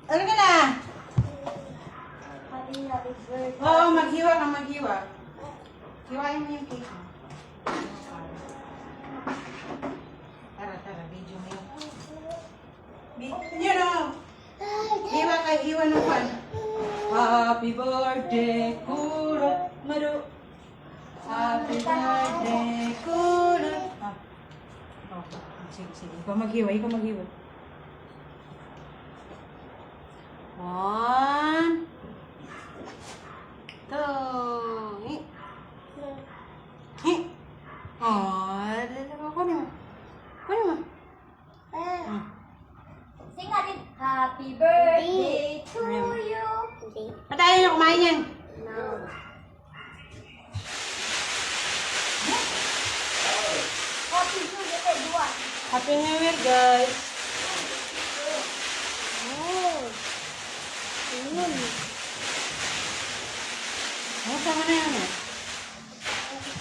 Ano ka na? Happy birthday. Oo, maghiwa ka, maghiwa. Hiwain mo yung cake mo. Tara, video mo yun. Yun o. Hiwa ka, hiwa ng pan. Happy birthday, Kuro Maru. Happy birthday, Kuro. Oh, sige. Ikaw maghiwa. 1, 2, oh, kunin mo. Sing natin. Happy birthday to you. Matayin na kumain yan. No. Happy birthday, everyone. Happy New Year, guys. Oh. Yun. Ano sama na yan eh?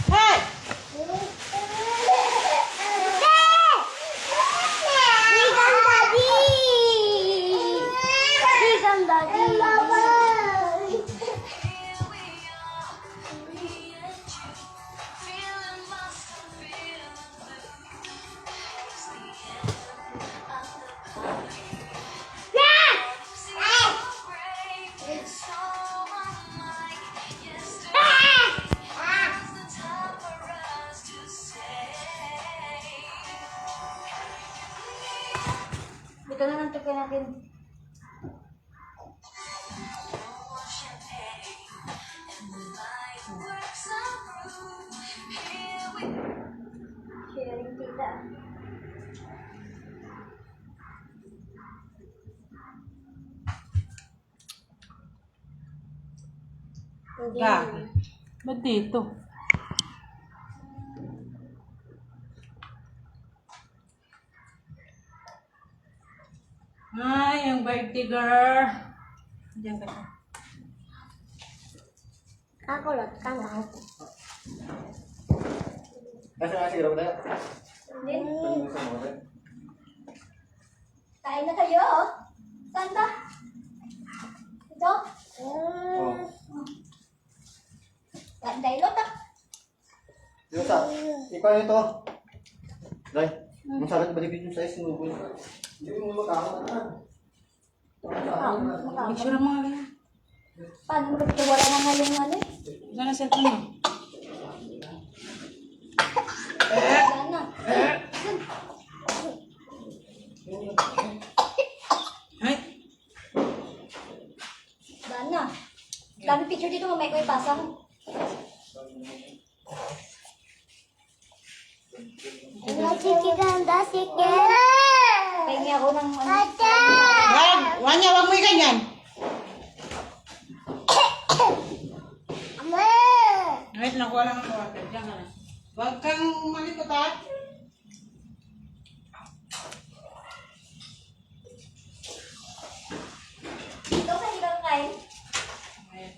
Hey! Ito na lang tignan natin. Sharing tita. Gagi. Ba't dito? Ay, yung birthday girl. Diyan ka. Ako lang, kang. Kasi nga siguro tayo. Din. Pag-iusan mo tayo. Kain na kayo, oh. Saan ba? Ito? Oh. Dailot, ah. Yung sa, ikaw ito. Dai, ang sarap ba yung sa sinubol? Hindi mo makakaman na. Picture mo nga ganyan. Paano mo wala na nga yung ano? Saan ang cellphone mo? Wala na. Ay, Wala na. Dami picture dito, mamaya ko ipasa ko. Pahingi ako ng ano. wag mo yung ganyan. Wait, nakuha lang ang water. Diyan ka na. Huwag kang malikot ha. Ito, hindi ka kakain. Ayan.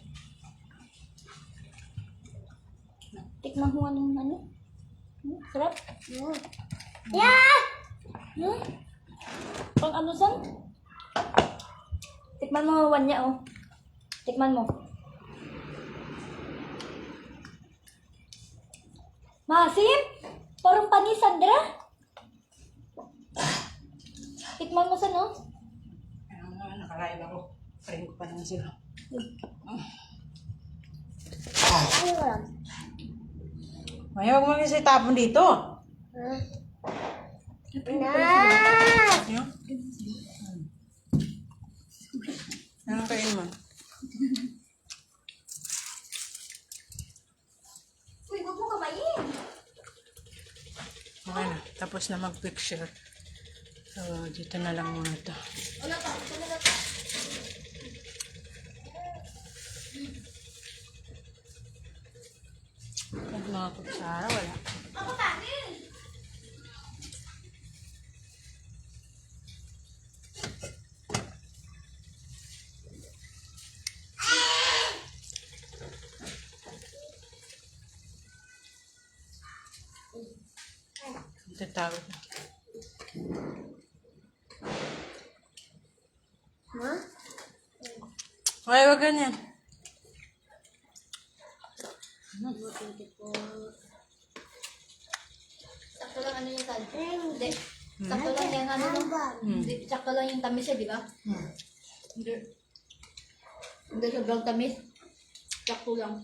Tikman mo anong ano. Sarap. Yeah! Pang ano san? Tikman mo wanya, oh. Tikman mo. Masim? Parang panis, Sandra. Tikman mo san, oh. Ayan nga, nakalive ako. Parin ko pa naman sila. Ano lang? Ay, huwag mo yung sa tapon dito. Ano? Ano kain mo? Uy, huwag mo kamayin. Okay na. Tapos na mag-picture. So, dito na lang muna ito. Wala pa, ito na lang. Pag mga kutsara, wala. Ako tanin. Tatawag na. Ma? Ay, wag ganyan. Sakto lang ano yung sad. Hindi. Sakto lang yung ano no. Hindi, sakto lang yung tamis di ba? Hindi. Hindi sobrang tamis. Sakto lang.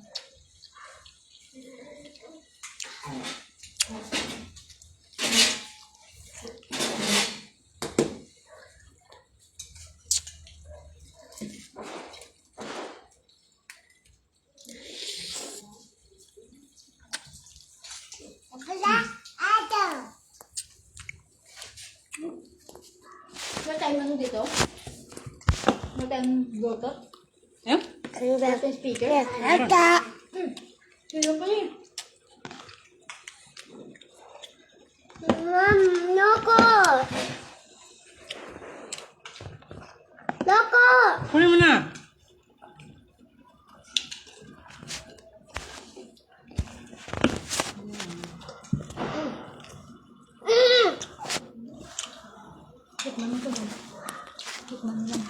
May time ano dito? May time Bluetooth? Yan? May time speaker? Sino pa yun? Mom, Loco! Loco! Kunin mo na. Tikman mo ko lang. Tikman mo lang.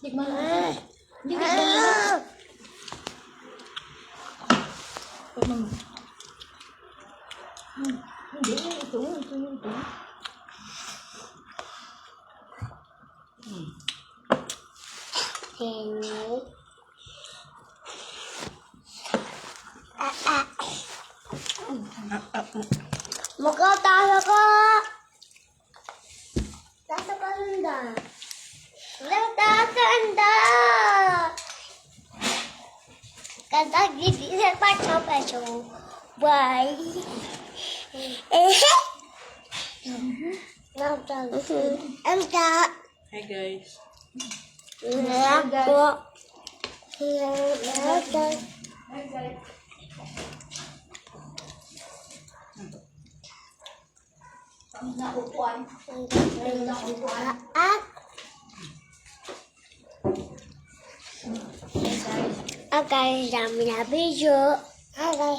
Tikman mo lang. Hindi, tikman mo lang. Tikman mo. Hindi, ito. Ini. Muka tayo ko. Tasa ka nanda. Tasa anda. Kata gigi sa part mo pa siya. Bye. Anda. Hi guys. Ako. Nakukuan. At agay dami na video. Aga.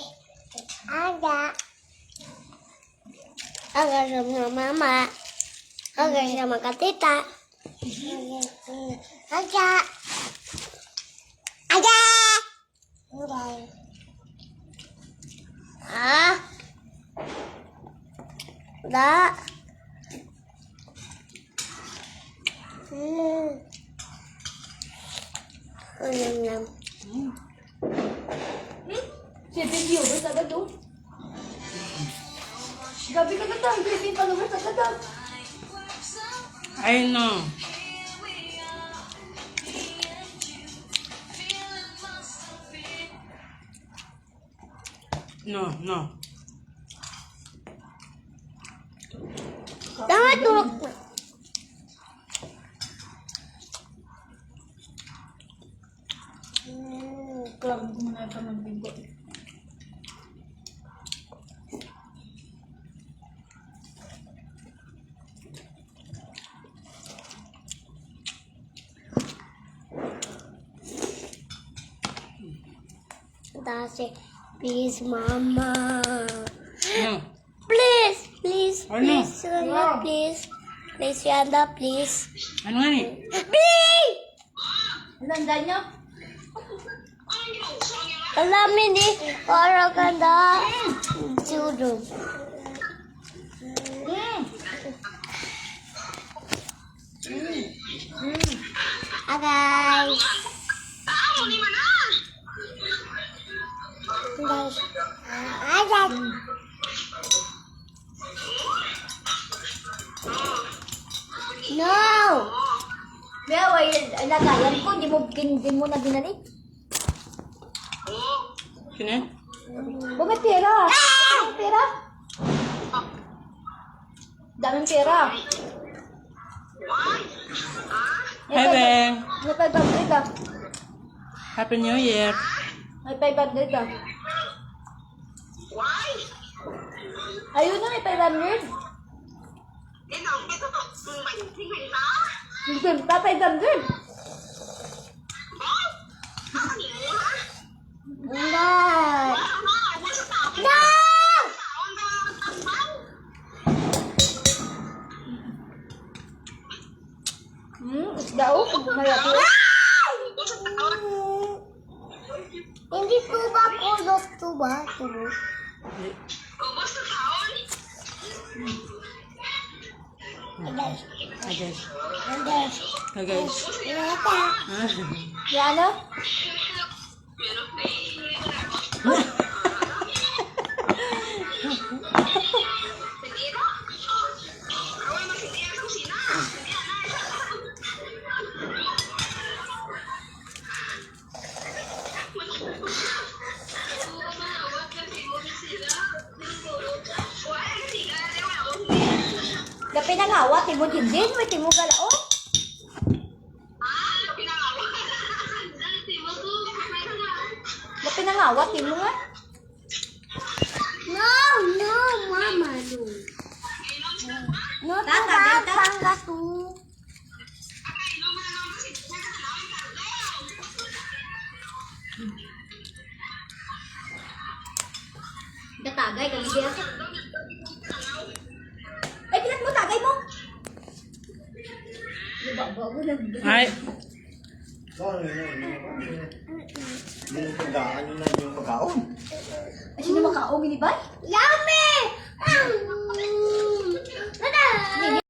Aga sama mama. Aga sama katita. Aga. Aga. Ah. Da. Yum. Si viewers agad doon. Gabi ka na tayo. 15 followers agad doon. I know. No. Tama tulog na. Grabe ko muna ito magbigo. Dasi, please, mama. No. Please, Ano? Yanda, please. Please, Yanda, please. Ano nga ni? Please! Nanda niyo? Alam ni orang ganda. Judul. Guys. Guys. Ada. No. May away, lagayan ko. Hindi mo na binalik. Sino yan? May pera. May pera. Daming pera. Hi, Ben. May 500 ah. Happy New Year. May 500 ah. Ayun na, may 500. Hindi pa 500. Enggak. No. Isda oh. Malaki oh. Hindi tuba ko, los tuba. Tuba. Hey guys. Hi guys. Hey guys. Hi guys. Inata. Yung ano? Dapat nangawa, timod hindi, may timog galao. Dapat nangawa, timog nga. No, no, mama, no. No, Tata, tuba, tata. pangga tu. Katagay, kaligyan. Ay, pilat mo, tagay mo. Bago na. Hi. Hindi yung pagkaan yun na yung pagkaon. Ay, sino makaong ini ba? Yummy!